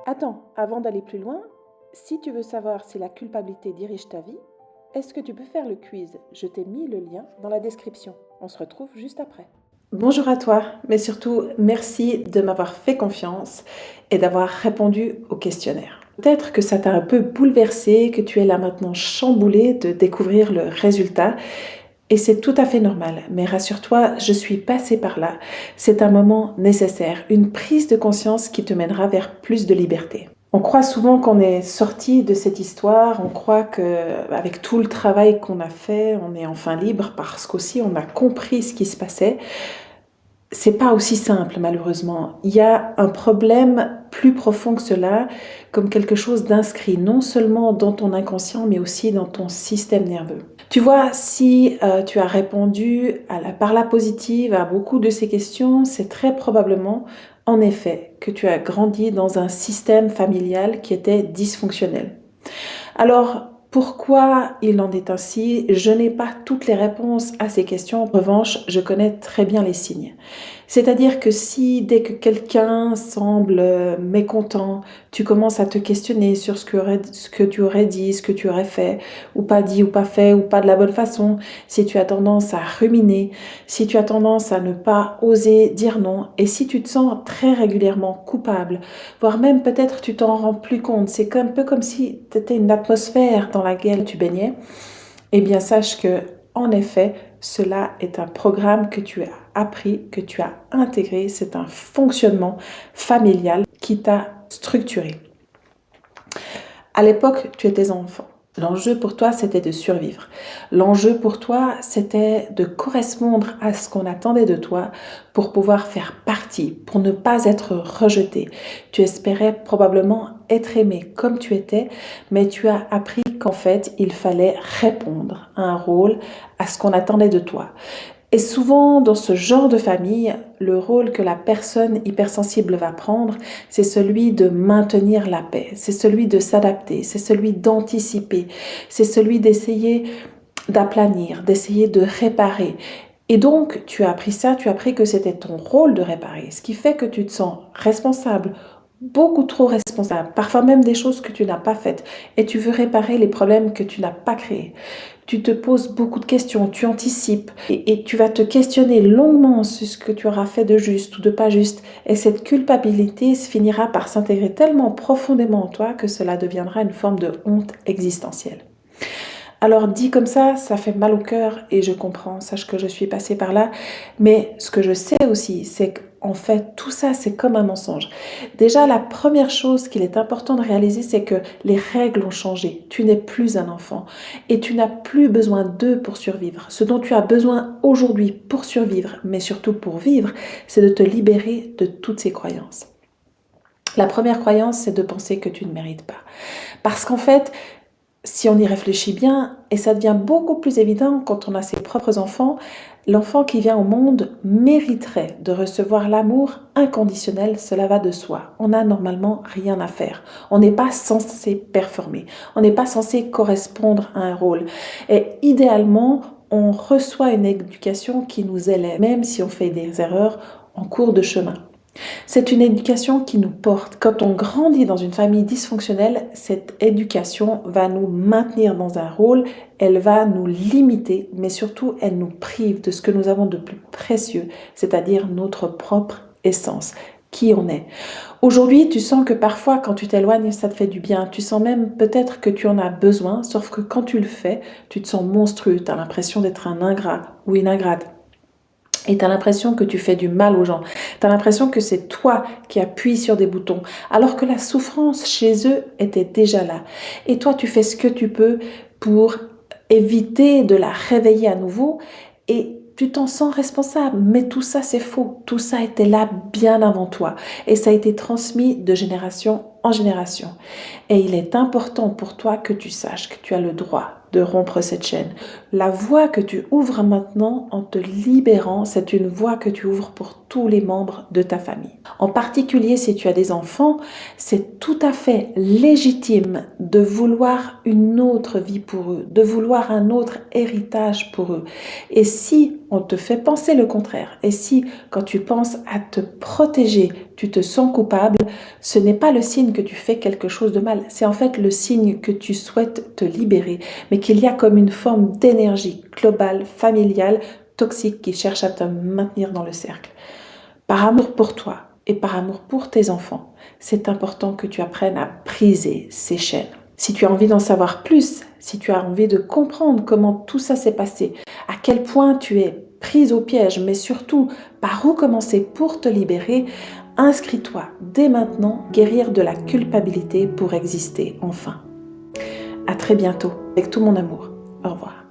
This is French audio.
Attends, avant d'aller plus loin, si tu veux savoir si la culpabilité dirige ta vie, est-ce que tu peux faire le quiz? Je t'ai mis le lien dans la description. On se retrouve juste après. Bonjour à toi, mais surtout merci de m'avoir fait confiance et d'avoir répondu au questionnaire. Peut-être que ça t'a un peu bouleversé, que tu es là maintenant chamboulé de découvrir le résultat. Et c'est tout à fait normal, mais rassure-toi, je suis passée par là. C'est un moment nécessaire, une prise de conscience qui te mènera vers plus de liberté. On croit souvent qu'on est sorti de cette histoire, on croit qu'avec tout le travail qu'on a fait, on est enfin libre parce qu'aussi on a compris ce qui se passait. C'est pas aussi simple, malheureusement. Il y a un problème plus profond que cela, comme quelque chose d'inscrit non seulement dans ton inconscient, mais aussi dans ton système nerveux. Tu vois, si tu as répondu par la positive à beaucoup de ces questions, c'est très probablement, en effet, que tu as grandi dans un système familial qui était dysfonctionnel. Alors, pourquoi il en est ainsi? Je n'ai pas toutes les réponses à ces questions. En revanche, je connais très bien les signes. C'est-à-dire que si dès que quelqu'un semble mécontent, tu commences à te questionner sur ce que tu aurais dit, ce que tu aurais fait, ou pas dit, ou pas fait, ou pas de la bonne façon, si tu as tendance à ruminer, si tu as tendance à ne pas oser dire non, et si tu te sens très régulièrement coupable, voire même peut-être tu t'en rends plus compte, c'est un peu comme si tu étais une atmosphère dans laquelle tu baignais, eh bien sache que, en effet, cela est un programme que tu as appris, que tu as intégré, c'est un fonctionnement familial qui t'a structuré. À l'époque, tu étais enfant. L'enjeu pour toi, c'était de survivre. L'enjeu pour toi, c'était de correspondre à ce qu'on attendait de toi pour pouvoir faire partie, pour ne pas être rejeté. Tu espérais probablement être aimé comme tu étais, mais tu as appris qu'en fait, il fallait répondre à un rôle, à ce qu'on attendait de toi. Et souvent, dans ce genre de famille, le rôle que la personne hypersensible va prendre, c'est celui de maintenir la paix, c'est celui de s'adapter, c'est celui d'anticiper, c'est celui d'essayer d'aplanir, d'essayer de réparer. Et donc, tu as appris ça, tu as appris que c'était ton rôle de réparer, ce qui fait que tu te sens responsable, beaucoup trop responsable, parfois même des choses que tu n'as pas faites, et tu veux réparer les problèmes que tu n'as pas créés. Tu te poses beaucoup de questions, tu anticipes et tu vas te questionner longuement sur ce que tu auras fait de juste ou de pas juste. Et cette culpabilité finira par s'intégrer tellement profondément en toi que cela deviendra une forme de honte existentielle. Alors dit comme ça fait mal au cœur et je comprends, sache que je suis passée par là. Mais ce que je sais aussi, c'est qu'en fait, tout ça, c'est comme un mensonge. Déjà, la première chose qu'il est important de réaliser, c'est que les règles ont changé. Tu n'es plus un enfant et tu n'as plus besoin d'eux pour survivre. Ce dont tu as besoin aujourd'hui pour survivre, mais surtout pour vivre, c'est de te libérer de toutes ces croyances. La première croyance, c'est de penser que tu ne mérites pas. Parce qu'en fait, si on y réfléchit bien, et ça devient beaucoup plus évident quand on a ses propres enfants, l'enfant qui vient au monde mériterait de recevoir l'amour inconditionnel, cela va de soi. On n'a normalement rien à faire. On n'est pas censé performer. On n'est pas censé correspondre à un rôle. Et idéalement, on reçoit une éducation qui nous élève, même si on fait des erreurs en cours de chemin. C'est une éducation qui nous porte. Quand on grandit dans une famille dysfonctionnelle, cette éducation va nous maintenir dans un rôle, elle va nous limiter, mais surtout elle nous prive de ce que nous avons de plus précieux, c'est-à-dire notre propre essence, qui on est. Aujourd'hui, tu sens que parfois quand tu t'éloignes, ça te fait du bien. Tu sens même peut-être que tu en as besoin, sauf que quand tu le fais, tu te sens monstrueux, tu as l'impression d'être un ingrat ou une ingrate. Et tu as l'impression que tu fais du mal aux gens. Tu as l'impression que c'est toi qui appuies sur des boutons, alors que la souffrance chez eux était déjà là. Et toi, tu fais ce que tu peux pour éviter de la réveiller à nouveau et tu t'en sens responsable. Mais tout ça, c'est faux. Tout ça était là bien avant toi. Et ça a été transmis de génération en génération. Et il est important pour toi que tu saches que tu as le droit de rompre cette chaîne. La voie que tu ouvres maintenant en te libérant, c'est une voie que tu ouvres pour tous les membres de ta famille. En particulier, si tu as des enfants, c'est tout à fait légitime de vouloir une autre vie pour eux, de vouloir un autre héritage pour eux. Et si on te fait penser le contraire, et si quand tu penses à te protéger, tu te sens coupable, ce n'est pas le signe que tu fais quelque chose de mal, c'est en fait le signe que tu souhaites te libérer, mais qu'il y a comme une forme d'énergie globale, familiale, toxique qui cherche à te maintenir dans le cercle. Par amour pour toi et par amour pour tes enfants, c'est important que tu apprennes à briser ces chaînes. Si tu as envie d'en savoir plus, si tu as envie de comprendre comment tout ça s'est passé, à quel point tu es prise au piège, mais surtout par où commencer pour te libérer, inscris-toi dès maintenant, guérir de la culpabilité pour exister enfin. À très bientôt, avec tout mon amour. Au revoir.